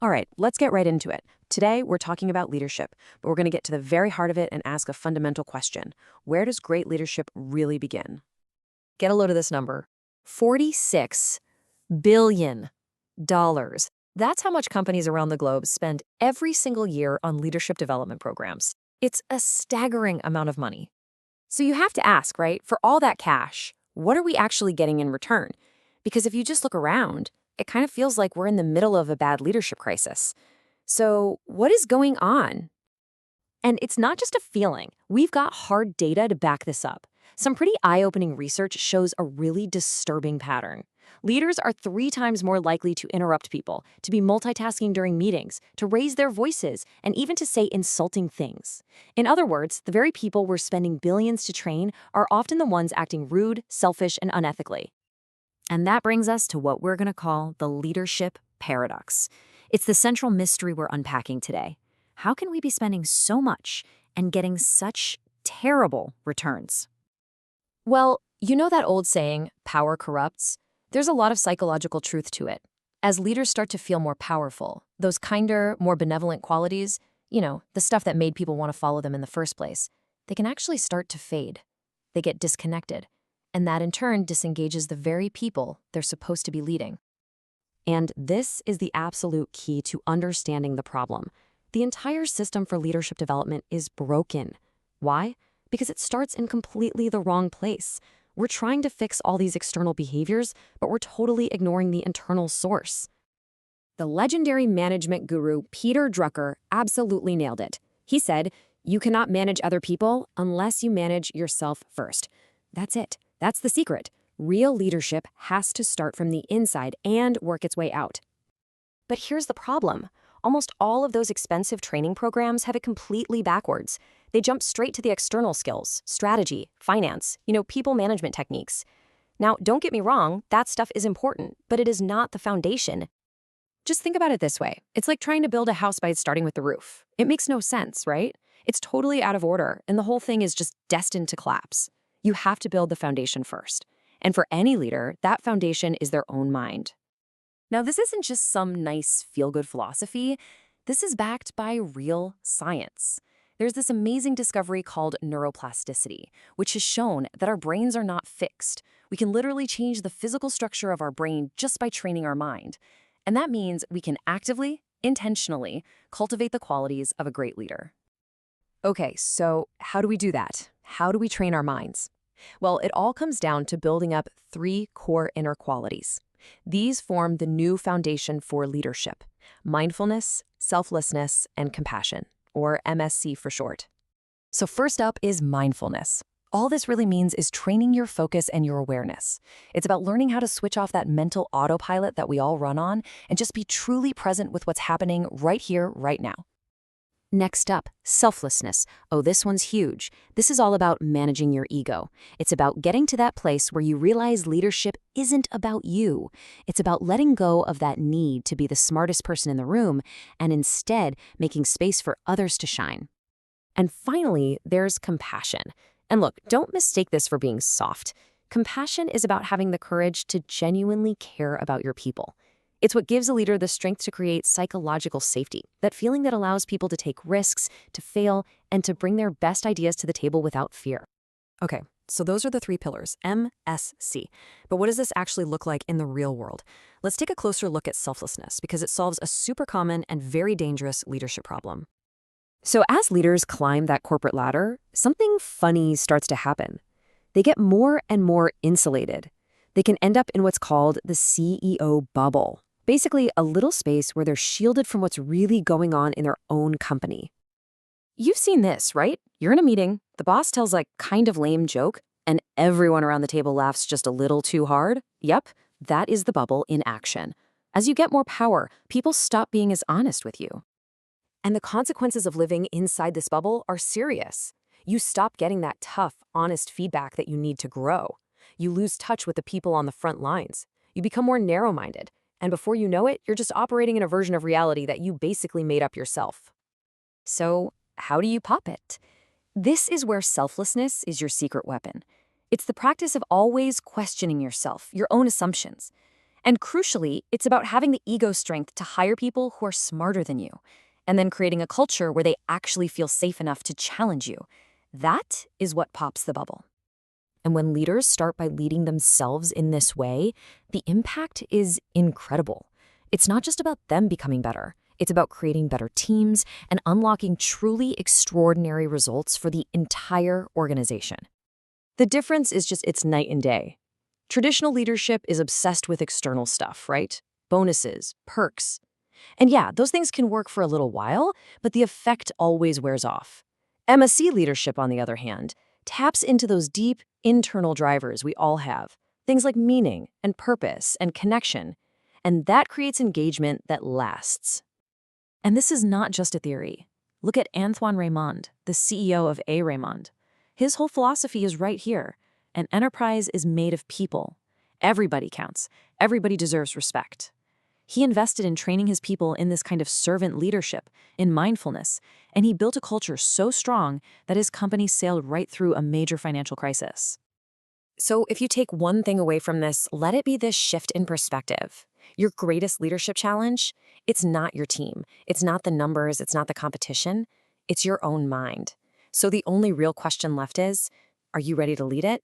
All right, let's get right into it. Today, we're talking about leadership, but we're going to get to the very heart of it and ask a fundamental question. Where does great leadership really begin? Get a load of this number. $46 billion. That's how much companies around the globe spend every single year on leadership development programs. It's a staggering amount of money. So you have to ask, right, for all that cash, what are we actually getting in return? Because if you just look around, it kind of feels like we're in the middle of a bad leadership crisis. So, what is going on? And it's not just a feeling. We've got hard data to back this up. Some pretty eye-opening research shows a really disturbing pattern. Leaders are 3 times more likely to interrupt people, to be multitasking during meetings, to raise their voices, and even to say insulting things. In other words, the very people we're spending billions to train are often the ones acting rude, selfish, and unethically. And that brings us to what we're going to call the leadership paradox. It's the central mystery we're unpacking today. How can we be spending so much and getting such terrible returns? Well, you know that old saying, power corrupts? There's a lot of psychological truth to it. As leaders start to feel more powerful, those kinder, more benevolent qualities, the stuff that made people want to follow them in the first place, they can actually start to fade. They get disconnected. And that in turn disengages the very people they're supposed to be leading. And this is the absolute key to understanding the problem. The entire system for leadership development is broken. Why? Because it starts in completely the wrong place. We're trying to fix all these external behaviors, but we're totally ignoring the internal source. The legendary management guru Peter Drucker absolutely nailed it. He said, "You cannot manage other people unless you manage yourself first." That's it. That's the secret. Real leadership has to start from the inside and work its way out. But here's the problem. Almost all of those expensive training programs have it completely backwards. They jump straight to the external skills, strategy, finance, people management techniques. Now, don't get me wrong, that stuff is important, but it is not the foundation. Just think about it this way. It's like trying to build a house by starting with the roof. It makes no sense, right? It's totally out of order, and the whole thing is just destined to collapse. You have to build the foundation first. And for any leader, that foundation is their own mind. Now, this isn't just some nice feel-good philosophy. This is backed by real science. There's this amazing discovery called neuroplasticity, which has shown that our brains are not fixed. We can literally change the physical structure of our brain just by training our mind. And that means we can actively, intentionally, cultivate the qualities of a great leader. Okay, so how do we do that? How do we train our minds? Well, it all comes down to building up 3 core inner qualities. These form the new foundation for leadership: mindfulness, selflessness, and compassion, or MSC for short. So first up is mindfulness. All this really means is training your focus and your awareness. It's about learning how to switch off that mental autopilot that we all run on and just be truly present with what's happening right here, right now. Next up, selflessness. Oh, this one's huge. This is all about managing your ego. It's about getting to that place where you realize leadership isn't about you. It's about letting go of that need to be the smartest person in the room and instead making space for others to shine. And finally, there's compassion. And look, don't mistake this for being soft. Compassion is about having the courage to genuinely care about your people. It's what gives a leader the strength to create psychological safety, that feeling that allows people to take risks, to fail, and to bring their best ideas to the table without fear. Okay, so those are the 3 pillars, MSC. But what does this actually look like in the real world? Let's take a closer look at selflessness, because it solves a super common and very dangerous leadership problem. So as leaders climb that corporate ladder, something funny starts to happen. They get more and more insulated. They can end up in what's called the CEO bubble. Basically, a little space where they're shielded from what's really going on in their own company. You've seen this, right? You're in a meeting, the boss tells a kind of lame joke, and everyone around the table laughs just a little too hard. Yep, that is the bubble in action. As you get more power, people stop being as honest with you. And the consequences of living inside this bubble are serious. You stop getting that tough, honest feedback that you need to grow. You lose touch with the people on the front lines. You become more narrow-minded. And before you know it, you're just operating in a version of reality that you basically made up yourself. So, how do you pop it? This is where selflessness is your secret weapon. It's the practice of always questioning yourself, your own assumptions. And crucially, it's about having the ego strength to hire people who are smarter than you, and then creating a culture where they actually feel safe enough to challenge you. That is what pops the bubble. And when leaders start by leading themselves in this way, the impact is incredible. It's not just about them becoming better. It's about creating better teams and unlocking truly extraordinary results for the entire organization. The difference is just it's night and day. Traditional leadership is obsessed with external stuff, right? Bonuses, perks. And yeah, those things can work for a little while, but the effect always wears off. MSC leadership, on the other hand, taps into those deep internal drivers we all have, things like meaning and purpose and connection, and that creates engagement that lasts. And this is not just a theory. Look at Antoine Raymond, the CEO of A. Raymond. His whole philosophy is right here. An enterprise is made of people. Everybody counts. Everybody deserves respect. He invested in training his people in this kind of servant leadership, in mindfulness, and he built a culture so strong that his company sailed right through a major financial crisis. So if you take one thing away from this, let it be this shift in perspective. Your greatest leadership challenge, it's not your team. It's not the numbers. It's not the competition. It's your own mind. So the only real question left is, are you ready to lead it?